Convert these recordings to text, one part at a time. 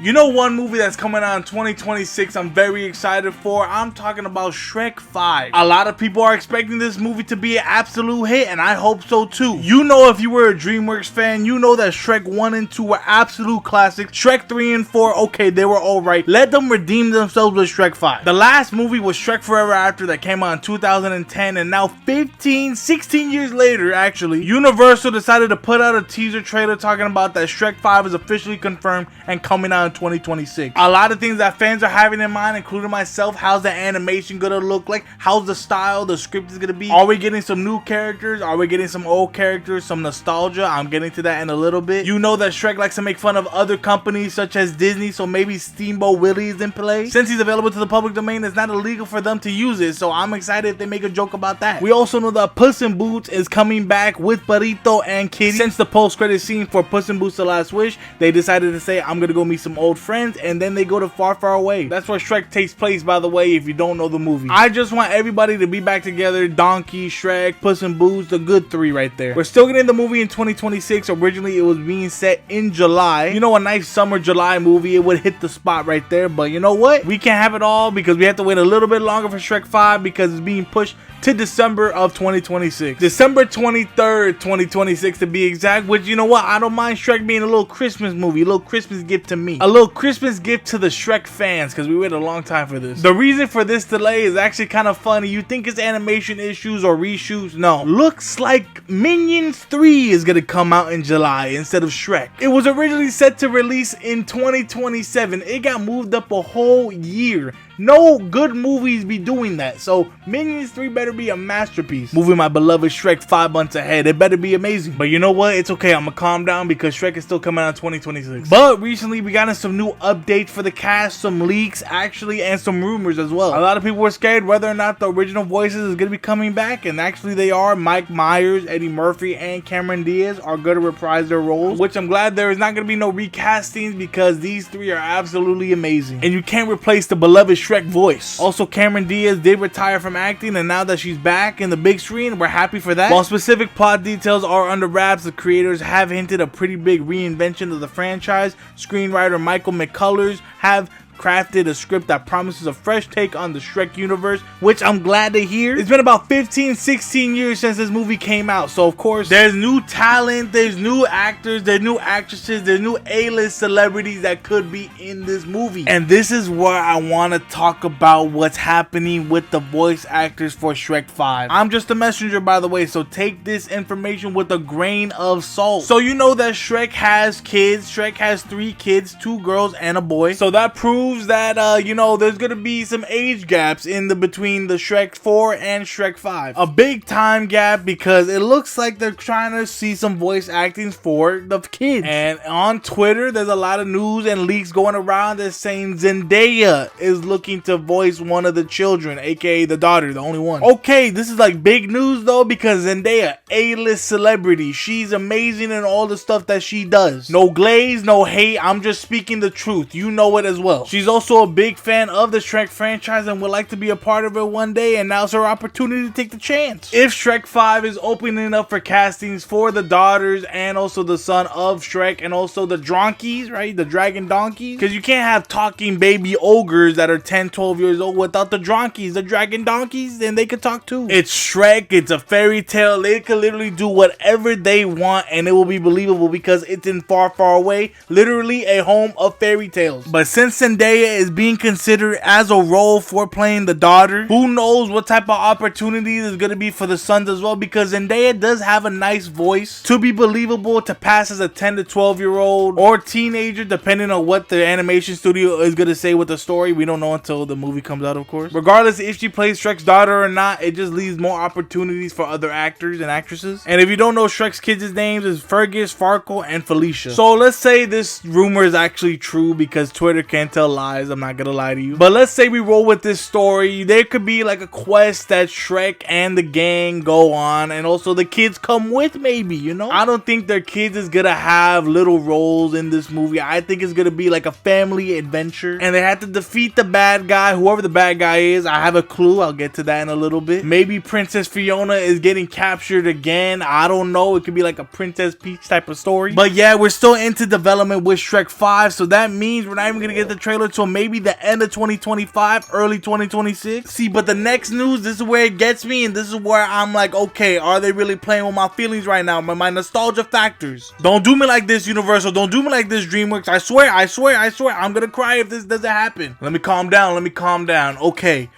You know one movie that's coming out in 2026 I'm very excited for? I'm talking about Shrek 5. A lot of people are expecting this movie to be an absolute hit, and I hope so too. You know, if you were a DreamWorks fan, you know that Shrek 1 and 2 were absolute classics. Shrek 3 and 4, okay, they were alright. Let them redeem themselves with Shrek 5. The last movie was Shrek Forever After that came out in 2010, and now 16 years later, actually, Universal decided to put out a teaser trailer talking about that Shrek 5 is officially confirmed and coming out in 2026. A lot of things that fans are having in mind, including myself. How's the animation gonna look like? How's the style, the script is gonna be? Are we getting some new characters? Are we getting some old characters? Some nostalgia? I'm getting to that in a little bit. You know that Shrek likes to make fun of other companies such as Disney, so maybe Steamboat Willie is in play. Since he's available to the public domain, it's not illegal for them to use it, so I'm excited if they make a joke about that. We also know that Puss in Boots is coming back with Burrito and Kitty. Since the post-credit scene for Puss in Boots: The Last Wish, they decided to say, I'm gonna go meet some old friends, and then they go to Far, Far Away. That's where Shrek takes place, by the way, if you don't know the movie. I just want everybody to be back together. Donkey, Shrek, Puss in Boots, the good three right there. We're still getting the movie in 2026. Originally, it was being set in July. You know, a nice summer July movie, it would hit the spot right there, but you know what? We can't have it all because we have to wait a little bit longer for Shrek 5 because it's being pushed to December of 2026. December 23rd, 2026 to be exact, which, you know what, I don't mind Shrek being a little Christmas movie, a little Christmas gift to me. A little Christmas gift to the Shrek fans, because we waited a long time for this. The reason for this delay is actually kind of funny. You think it's animation issues or reshoots? No. Looks like Minions 3 is gonna come out in July instead of Shrek. It was originally set to release in 2027. It got moved up a whole year. No good movies be doing that. So Minions 3 better be a masterpiece. Moving my beloved Shrek 5 months ahead. It better be amazing. But you know what? It's okay. I'm gonna calm down because Shrek is still coming out in 2026. But recently we got some new updates for the cast, some leaks actually, and some rumors as well. A lot of people were scared whether or not the original voices is gonna be coming back, and actually they are. Mike Myers, Eddie Murphy, and Cameron Diaz are gonna reprise their roles, which I'm glad there is not gonna be no recastings because these three are absolutely amazing. And you can't replace the beloved Shrek voice. Also, Cameron Diaz did retire from acting, and now that she's back in the big screen, we're happy for that. While specific plot details are under wraps, the creators have hinted a pretty big reinvention of the franchise. Screenwriter Michael McCullers have crafted a script that promises a fresh take on the Shrek universe, which I'm glad to hear. It's been about 15-16 years since this movie came out, so of course there's new talent, there's new actors, there's new actresses, there's new A-list celebrities that could be in this movie. And this is where I want to talk about what's happening with the voice actors for Shrek 5. I'm just a messenger, by the way, so take this information with a grain of salt. So you know that Shrek has kids. Shrek has 3 kids, 2 girls and a boy. So that proves that you know, there's gonna be some age gaps in the between the Shrek 4 and Shrek 5. A big time gap because it looks like they're trying to see some voice acting for the kids. And on Twitter, there's a lot of news and leaks going around that's saying Zendaya is looking to voice one of the children, aka the daughter, the only one. Okay, this is like big news though, because Zendaya, A-list celebrity, she's amazing in all the stuff that she does. No glaze, no hate, I'm just speaking the truth. You know it as well. She's also a big fan of the Shrek franchise and would like to be a part of it one day, and now's her opportunity to take the chance. If Shrek 5 is opening up for castings for the daughters and also the son of Shrek and also the donkeys, right? The dragon donkeys. Because you can't have talking baby ogres that are 10-12 years old without the donkeys, the dragon donkeys, then they could talk too. It's Shrek, it's a fairy tale. They could literally do whatever they want and it will be believable because it's in Far, Far Away, literally a home of fairy tales. But since Zendaya is being considered as a role for playing the daughter, who knows what type of opportunities is going to be for the sons as well, because Zendaya does have a nice voice to be believable to pass as a 10 to 12 year old or teenager, depending on what the animation studio is going to say with the story. We don't know until the movie comes out, of course. Regardless if she plays Shrek's daughter or not, it just leaves more opportunities for other actors and actresses. And if you don't know, Shrek's kids' names is Fergus, Farquaad, and Felicia. So let's say this rumor is actually true because Twitter can't tell lies. I'm not gonna lie to you. But let's say we roll with this story. There could be like a quest that Shrek and the gang go on, and also the kids come with, maybe, you know? I don't think their kids is gonna have little roles in this movie. I think it's gonna be like a family adventure, and they have to defeat the bad guy, whoever the bad guy is. I have a clue. I'll get to that in a little bit. Maybe Princess Fiona is getting captured again. I don't know. It could be like a Princess Peach type of story. But yeah, we're still into development with Shrek 5, so that means we're not even gonna get the trailer till maybe the end of 2025, early 2026. See, but the next news, this is where it gets me, and this is where I'm like, okay, are they really playing with my feelings right now? My nostalgia factors. Don't do me like this, Universal. Don't do me like this, DreamWorks. I swear, I'm gonna cry if this doesn't happen. Let me calm down. Okay.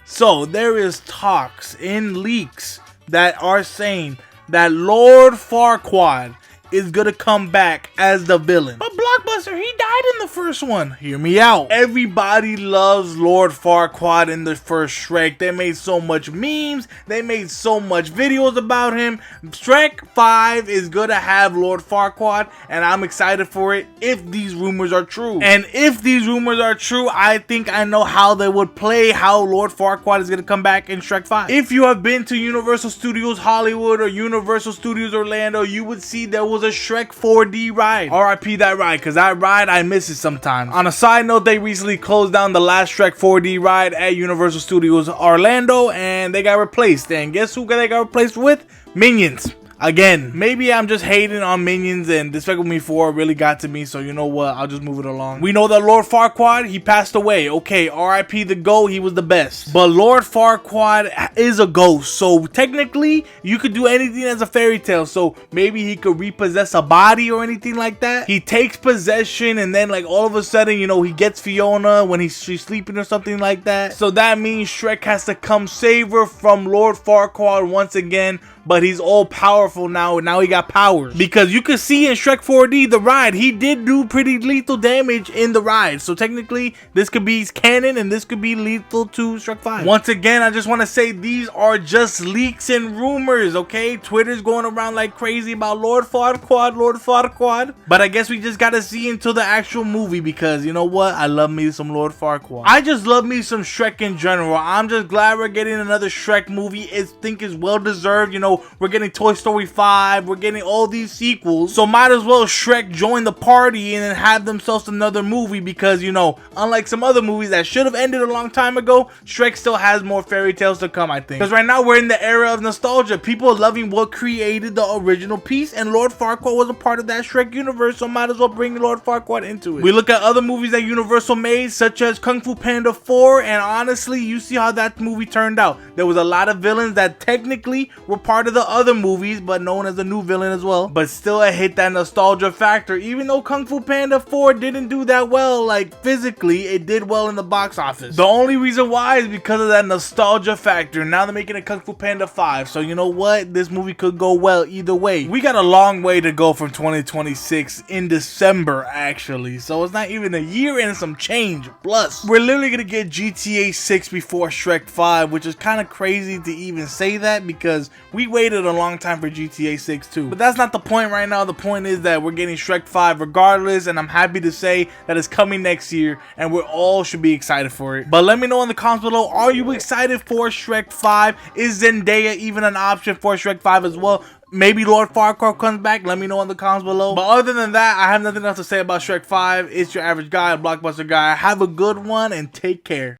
So there is talks in leaks that are saying that Lord Farquaad is gonna come back as the villain. But Blockbuster, he died in the first one. Hear me out. Everybody loves Lord Farquaad in the first Shrek. They made so much memes. They made so much videos about him. Shrek 5 is gonna have Lord Farquaad, and I'm excited for it if these rumors are true. And if these rumors are true, I think I know how they would play how Lord Farquaad is gonna come back in Shrek 5. If you have been to Universal Studios Hollywood or Universal Studios Orlando, you would see there was a Shrek 4D ride. RIP that ride, because that ride, I miss it sometimes. On a side note, they recently closed down the last Shrek 4D ride at Universal Studios Orlando, and they got replaced. And guess who they got replaced with? Minions. Again, maybe I'm just hating on Minions, and Despicable Me 4 really got to me, so you know what, I'll just move it along. We know that Lord Farquaad, he passed away. Okay, RIP the GOAT, he was the best. But Lord Farquaad is a ghost, so technically, you could do anything as a fairy tale, so maybe he could repossess a body or anything like that. He takes possession, and then like all of a sudden, you know, he gets Fiona when she's sleeping or something like that. So that means Shrek has to come save her from Lord Farquaad once again, but he's all powerful now, and now he got powers. Because you can see in Shrek 4D, the ride, he did do pretty lethal damage in the ride. So technically, this could be canon, and this could be lethal to Shrek 5. Once again, I just want to say these are just leaks and rumors, okay? Twitter's going around like crazy about Lord Farquaad. But I guess we just gotta see until the actual movie, because you know what? I love me some Lord Farquaad. I just love me some Shrek in general. I'm just glad we're getting another Shrek movie. I think it's well deserved, you know. We're getting Toy Story 5, we're getting all these sequels, so might as well Shrek join the party and then have themselves another movie, because you know, unlike some other movies that should have ended a long time ago, Shrek still has more fairy tales to come, I think. Because right now we're in the era of nostalgia. People are loving what created the original piece, and Lord Farquaad was a part of that Shrek universe, so might as well bring Lord Farquaad into it. We look at other movies that Universal made, such as Kung Fu Panda 4, and honestly, you see how that movie turned out. There was a lot of villains that technically were part of the other movies, but known as a new villain as well. But still, it hit that nostalgia factor. Even though Kung Fu Panda 4 didn't do that well, like physically, it did well in the box office. The only reason why is because of that nostalgia factor. Now they're making a Kung Fu Panda 5, so you know what? This movie could go well either way. We got a long way to go from 2026 in December, actually. So it's not even a year and some change. Plus, we're literally gonna get GTA 6 before Shrek 5, which is kind of crazy to even say that, because we waited a long time for GTA 6 too. But that's not the point right now. The point is that we're getting Shrek 5 regardless, and I'm happy to say that it's coming next year, and we all should be excited for it. But let me know in the comments below, are you excited for Shrek 5? Is Zendaya even an option for Shrek 5 as well? Maybe Lord Farquaad comes back. Let me know in the comments below. But other than that, I have nothing else to say about Shrek 5. It's your average guy, Blockbuster guy. Have a good one and take care.